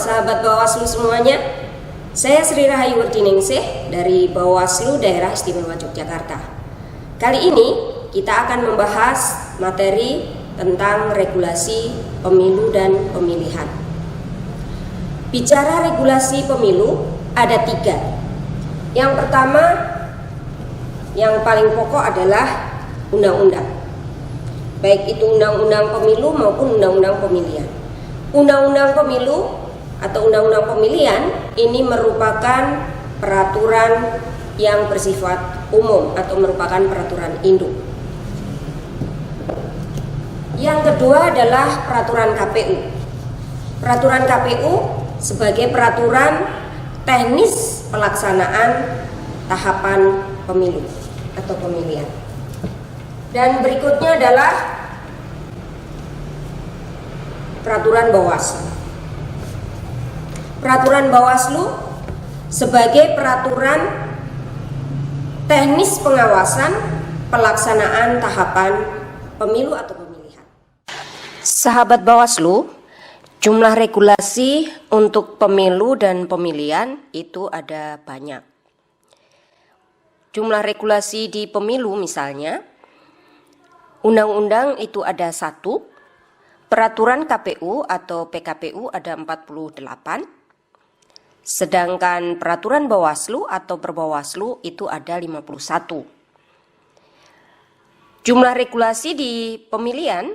sahabat Bawaslu semuanya. Saya Sri Rahayu Werdiningsih dari Bawaslu Daerah Istimewa Yogyakarta. Kali ini kita akan membahas materi tentang regulasi pemilu dan pemilihan. Bicara regulasi pemilu ada 3. Yang pertama, yang paling pokok adalah undang-undang. Baik itu undang-undang pemilu maupun undang-undang pemilihan. Undang-undang pemilu atau undang-undang pemilihan ini merupakan peraturan yang bersifat umum atau merupakan peraturan induk. Yang kedua adalah peraturan KPU. Peraturan KPU sebagai peraturan teknis pelaksanaan tahapan pemilu atau pemilihan. Dan berikutnya adalah peraturan Bawaslu. Peraturan Bawaslu sebagai peraturan teknis pengawasan pelaksanaan tahapan pemilu atau pemilihan. Sahabat Bawaslu, jumlah regulasi untuk pemilu dan pemilihan itu ada banyak. Jumlah regulasi di pemilu misalnya, undang-undang itu ada 1, peraturan KPU atau PKPU ada 48, sedangkan peraturan Bawaslu atau Perbawaslu itu ada 51. Jumlah regulasi di pemilihan,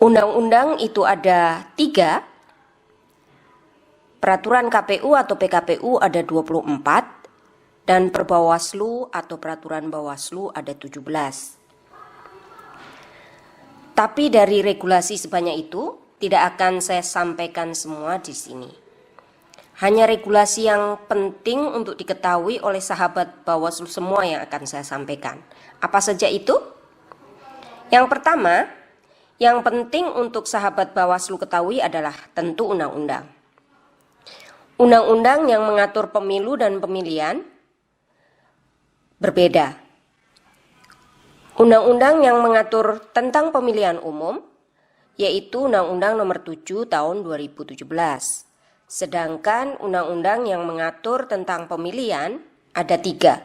undang-undang itu ada 3, peraturan KPU atau PKPU ada 24, dan Perbawaslu atau peraturan Bawaslu ada 17. Tapi dari regulasi sebanyak itu tidak akan saya sampaikan semua di sini. Hanya regulasi yang penting untuk diketahui oleh sahabat Bawaslu semua yang akan saya sampaikan. Apa saja itu? Yang pertama, yang penting untuk sahabat Bawaslu ketahui adalah tentu undang-undang. Undang-undang yang mengatur pemilu dan pemilihan berbeda. Undang-undang yang mengatur tentang pemilihan umum yaitu Undang-Undang Nomor 7 Tahun 2017. Sedangkan undang-undang yang mengatur tentang pemilihan ada 3.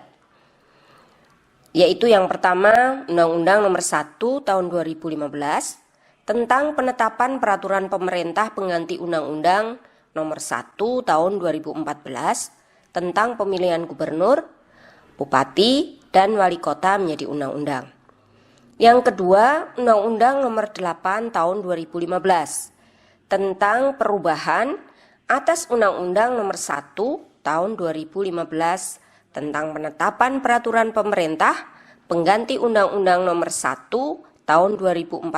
Yaitu yang pertama Undang-Undang Nomor 1 Tahun 2015 tentang penetapan peraturan pemerintah pengganti Undang-Undang Nomor 1 Tahun 2014 tentang pemilihan gubernur, bupati, dan wali kota menjadi undang-undang. Yang kedua, Undang-Undang Nomor 8 Tahun 2015 tentang perubahan atas Undang-Undang Nomor 1 Tahun 2015 tentang penetapan peraturan pemerintah pengganti Undang-Undang Nomor 1 Tahun 2014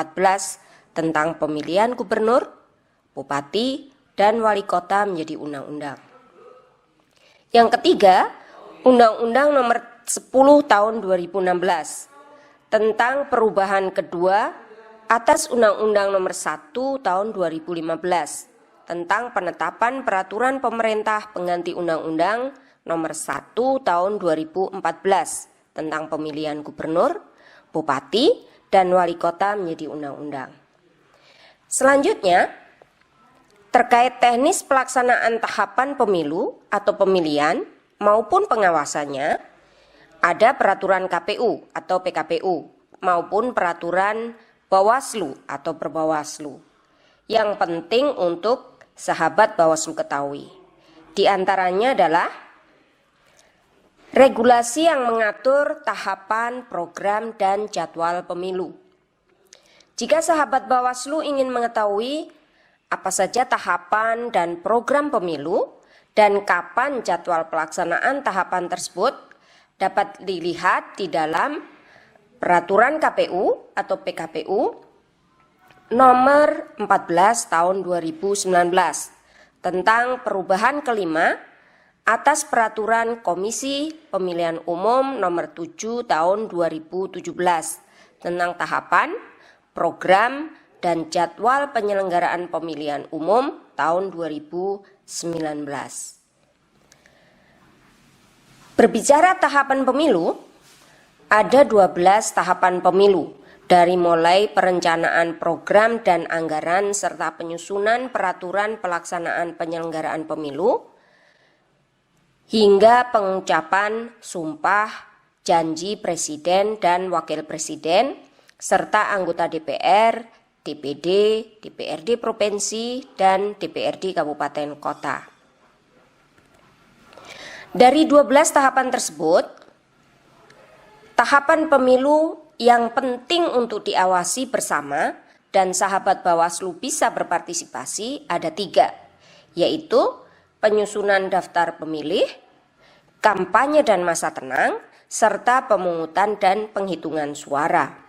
tentang pemilihan gubernur, bupati, dan wali kota menjadi undang-undang. Yang ketiga, Undang-Undang Nomor 10 Tahun 2016 tentang perubahan kedua atas Undang-Undang Nomor 1 Tahun 2015 tentang penetapan peraturan pemerintah pengganti Undang-Undang Nomor 1 Tahun 2014 tentang pemilihan gubernur, bupati, dan wali kota menjadi undang-undang. Selanjutnya, terkait teknis pelaksanaan tahapan pemilu atau pemilihan maupun pengawasannya, ada peraturan KPU atau PKPU maupun peraturan Bawaslu atau Perbawaslu yang penting untuk sahabat Bawaslu ketahui. Di antaranya adalah regulasi yang mengatur tahapan, program, dan jadwal pemilu. Jika sahabat Bawaslu ingin mengetahui apa saja tahapan dan program pemilu dan kapan jadwal pelaksanaan tahapan tersebut, dapat dilihat di dalam peraturan KPU atau PKPU nomor 14 tahun 2019 tentang perubahan kelima atas peraturan Komisi Pemilihan Umum nomor 7 tahun 2017 tentang tahapan, program, dan jadwal penyelenggaraan pemilihan umum tahun 2019. Berbicara tahapan pemilu, ada 12 tahapan pemilu dari mulai perencanaan program dan anggaran serta penyusunan peraturan pelaksanaan penyelenggaraan pemilu hingga pengucapan sumpah janji presiden dan wakil presiden serta anggota DPR, DPD, DPRD provinsi, dan DPRD kabupaten kota. Dari 12 tahapan tersebut, tahapan pemilu yang penting untuk diawasi bersama dan sahabat Bawaslu bisa berpartisipasi ada 3, yaitu penyusunan daftar pemilih, kampanye dan masa tenang, serta pemungutan dan penghitungan suara.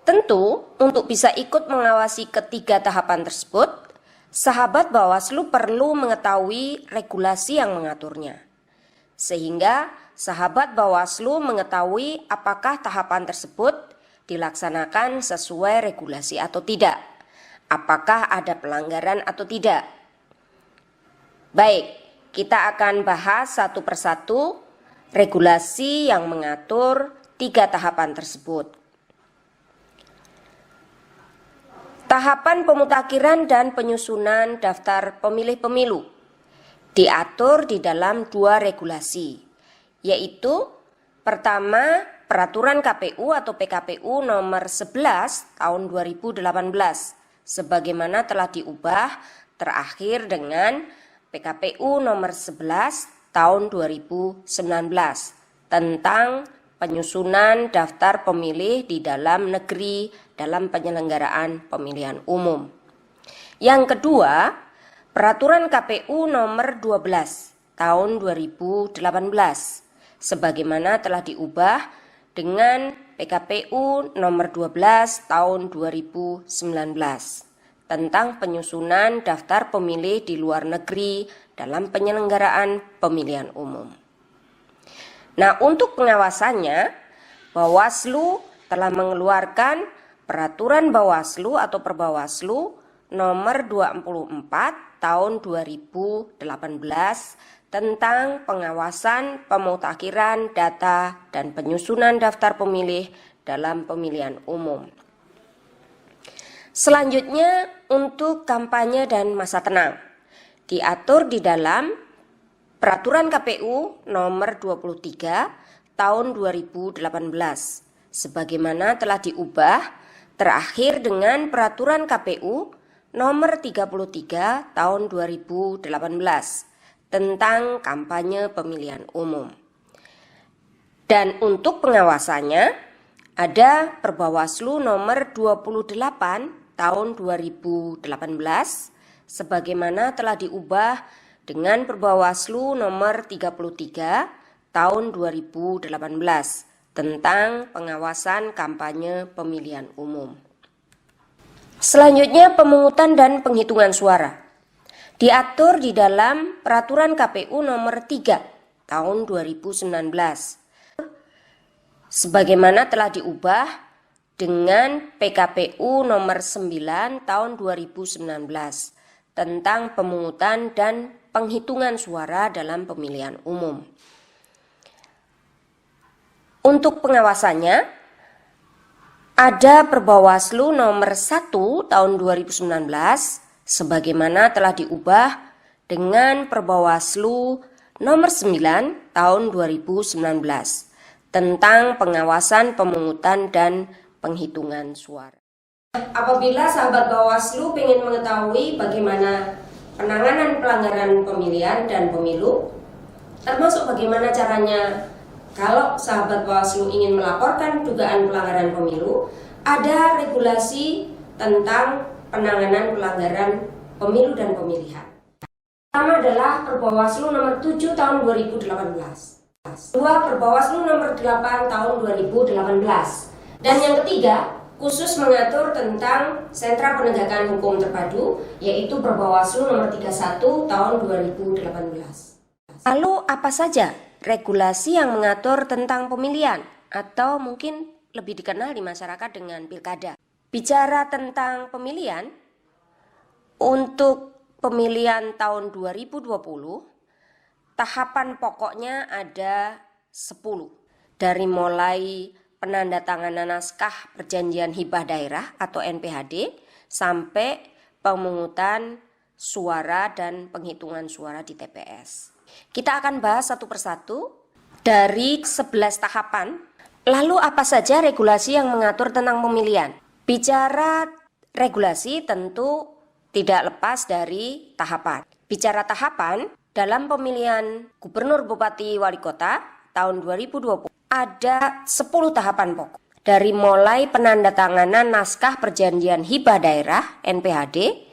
Tentu, untuk bisa ikut mengawasi ketiga tahapan tersebut, sahabat Bawaslu perlu mengetahui regulasi yang mengaturnya, sehingga sahabat Bawaslu mengetahui apakah tahapan tersebut dilaksanakan sesuai regulasi atau tidak, apakah ada pelanggaran atau tidak. Baik, kita akan bahas satu persatu regulasi yang mengatur 3 tahapan tersebut. Tahapan pemutakhiran dan penyusunan daftar pemilih pemilu diatur di dalam 2 regulasi, yaitu pertama Peraturan KPU atau PKPU nomor 11 tahun 2018 sebagaimana telah diubah terakhir dengan PKPU nomor 11 tahun 2019 tentang penyusunan daftar pemilih di dalam negeri dalam penyelenggaraan pemilihan umum. Yang kedua, Peraturan KPU nomor 12 tahun 2018 sebagaimana telah diubah dengan PKPU nomor 12 tahun 2019 tentang penyusunan daftar pemilih di luar negeri dalam penyelenggaraan pemilihan umum. Nah, untuk pengawasannya, Bawaslu telah mengeluarkan Peraturan Bawaslu atau Perbawaslu nomor 24 tahun 2018 tentang pengawasan pemutakhiran data dan penyusunan daftar pemilih dalam pemilihan umum. Selanjutnya, untuk kampanye dan masa tenang diatur di dalam Peraturan KPU nomor 23 tahun 2018 sebagaimana telah diubah terakhir dengan Peraturan KPU nomor 33 tahun 2018 tentang kampanye pemilihan umum. Dan untuk pengawasannya ada Perbawaslu nomor 28 tahun 2018 sebagaimana telah diubah dengan Perbawaslu nomor 33 tahun 2018 tentang pengawasan kampanye pemilihan umum. Selanjutnya, pemungutan dan penghitungan suara diatur di dalam Peraturan KPU nomor 3 tahun 2019 sebagaimana telah diubah dengan PKPU nomor 9 tahun 2019 tentang pemungutan dan penghitungan suara dalam pemilihan umum. Untuk pengawasannya ada Perbawaslu nomor 1 tahun 2019 sebagaimana telah diubah dengan Perbawaslu nomor 9 tahun 2019 tentang pengawasan pemungutan dan penghitungan suara. Apabila sahabat Bawaslu ingin mengetahui bagaimana penanganan pelanggaran pemilihan dan pemilu, termasuk bagaimana caranya kalau sahabat Bawaslu ingin melaporkan dugaan pelanggaran pemilu, ada regulasi tentang penanganan pelanggaran pemilu dan pemilihan. Pertama adalah Perbawaslu nomor 7 tahun 2018. Kedua, Perbawaslu nomor 8 tahun 2018. Dan yang ketiga, khusus mengatur tentang Sentra Penegakan Hukum Terpadu, yaitu Perbawaslu nomor 31 tahun 2018. Lalu apa saja regulasi yang mengatur tentang pemilihan atau mungkin lebih dikenal di masyarakat dengan pilkada? Bicara tentang pemilihan, untuk pemilihan tahun 2020, tahapan pokoknya ada 10. Dari mulai penandatanganan naskah perjanjian hibah daerah atau NPHD sampai pemungutan suara dan penghitungan suara di TPS. Kita akan bahas satu persatu dari 11 tahapan. Lalu apa saja regulasi yang mengatur tentang pemilihan? Bicara regulasi tentu tidak lepas dari tahapan. Bicara tahapan, dalam pemilihan gubernur, bupati, wali kota tahun 2020 ada 10 tahapan pokok. Dari mulai penandatanganan naskah perjanjian hibah daerah NPHD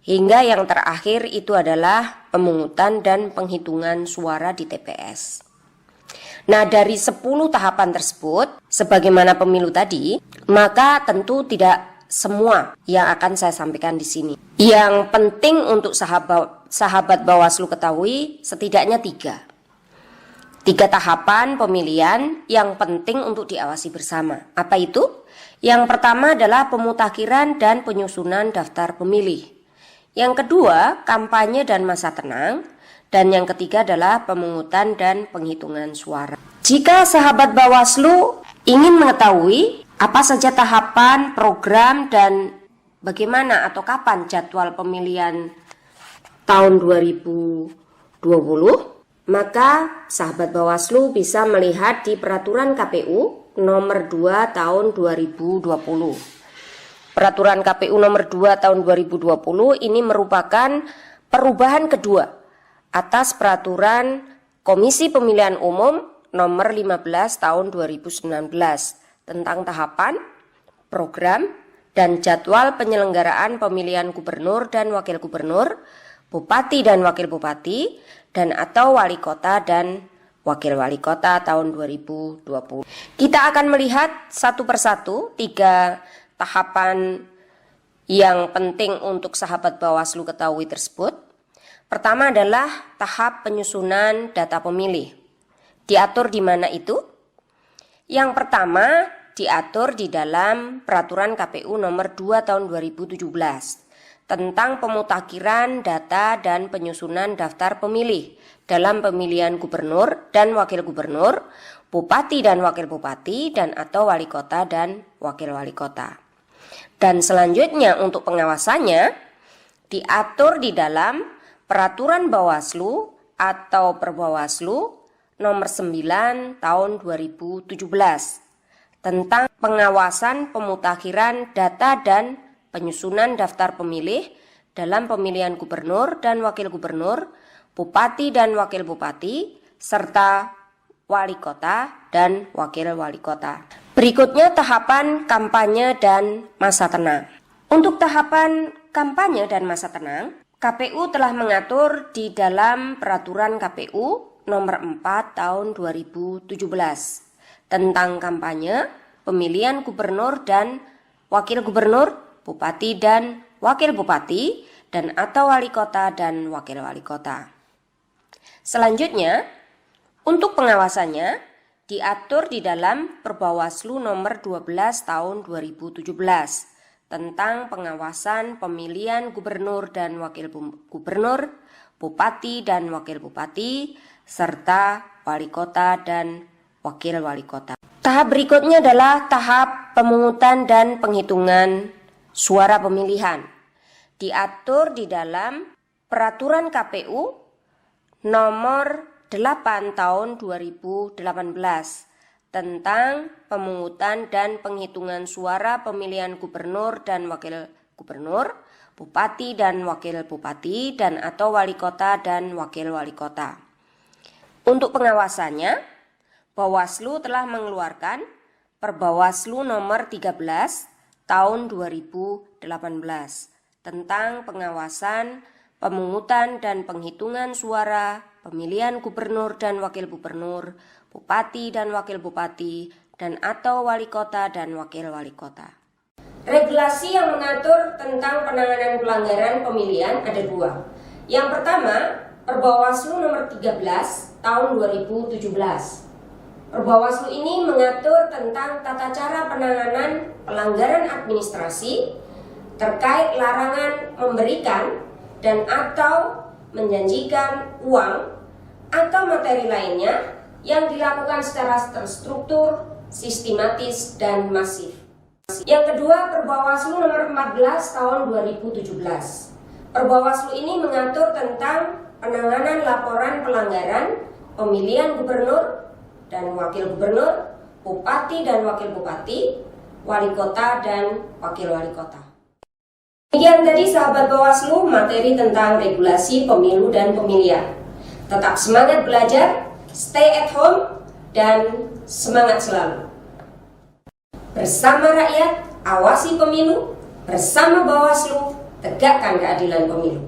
hingga yang terakhir itu adalah pemungutan dan penghitungan suara di TPS. Nah, dari 10 tahapan tersebut, sebagaimana pemilu tadi, maka tentu tidak semua yang akan saya sampaikan di sini. Yang penting untuk sahabat Bawaslu ketahui setidaknya 3 tahapan pemilihan yang penting untuk diawasi bersama. Apa itu? Yang pertama adalah pemutakhiran dan penyusunan daftar pemilih. Yang kedua, kampanye dan masa tenang. Dan yang ketiga adalah pemungutan dan penghitungan suara. Jika sahabat Bawaslu ingin mengetahui apa saja tahapan, program, dan bagaimana atau kapan jadwal pemilihan tahun 2020, maka sahabat Bawaslu bisa melihat di Peraturan KPU nomor 2 tahun 2020. Peraturan KPU nomor 2 tahun 2020 ini merupakan perubahan kedua atas Peraturan Komisi Pemilihan Umum nomor 15 tahun 2019 tentang tahapan, program, dan jadwal penyelenggaraan pemilihan gubernur dan wakil gubernur, bupati dan wakil bupati, dan atau wali kota dan wakil wali kota tahun 2020. Kita akan melihat satu persatu 3 tahapan yang penting untuk sahabat Bawaslu ketahui tersebut. Pertama adalah tahap penyusunan data pemilih. Diatur di mana itu? Yang pertama diatur di dalam Peraturan KPU nomor 2 tahun 2017 tentang pemutakhiran data dan penyusunan daftar pemilih dalam pemilihan gubernur dan wakil gubernur, bupati dan wakil bupati, dan atau wali kota dan wakil wali kota. Dan selanjutnya untuk pengawasannya diatur di dalam Peraturan Bawaslu atau Perbawaslu nomor 9 tahun 2017 tentang pengawasan pemutakhiran data dan penyusunan daftar pemilih dalam pemilihan gubernur dan wakil gubernur, bupati dan wakil bupati, serta wali kota dan wakil wali kota. Berikutnya tahapan kampanye dan masa tenang. Untuk tahapan kampanye dan masa tenang, KPU telah mengatur di dalam Peraturan KPU nomor 4 tahun 2017 tentang kampanye, pemilihan gubernur dan wakil gubernur, bupati dan wakil bupati, dan atau wali kota dan wakil wali kota. Selanjutnya, untuk pengawasannya diatur di dalam Perbawaslu nomor 12 tahun 2017 tentang pengawasan pemilihan gubernur dan wakil gubernur, bupati dan wakil bupati, serta wali kota dan wakil wali kota. Tahap berikutnya adalah tahap pemungutan dan penghitungan suara pemilihan. Diatur di dalam Peraturan KPU nomor 8 tahun 2018 tentang pemungutan dan penghitungan suara pemilihan gubernur dan wakil gubernur, bupati dan wakil bupati, dan atau wali kota dan wakil wali kota. Untuk pengawasannya, Bawaslu telah mengeluarkan Perbawaslu nomor 13 tahun 2018 tentang pengawasan, pemungutan dan penghitungan suara pemilihan gubernur dan wakil gubernur, bupati dan wakil bupati, dan atau wali kota dan wakil wali kota. Regulasi yang mengatur tentang penanganan pelanggaran pemilihan ada 2. Yang pertama, Perbawaslu nomor 13 tahun 2017. Perbawaslu ini mengatur tentang tata cara penanganan pelanggaran administrasi terkait larangan memberikan dan atau menjanjikan uang atau materi lainnya yang dilakukan secara terstruktur, sistematis, dan masif. Yang kedua, Perbawaslu nomor 14 tahun 2017. Perbawaslu ini mengatur tentang penanganan laporan pelanggaran pemilihan gubernur dan wakil gubernur, bupati dan wakil bupati, wali kota dan wakil wali kota. Demikian tadi sahabat Bawaslu materi tentang regulasi pemilu dan pemilihan. Tetap semangat belajar, stay at home, dan semangat selalu. Bersama rakyat, awasi pemilu. Bersama Bawaslu, tegakkan keadilan pemilu.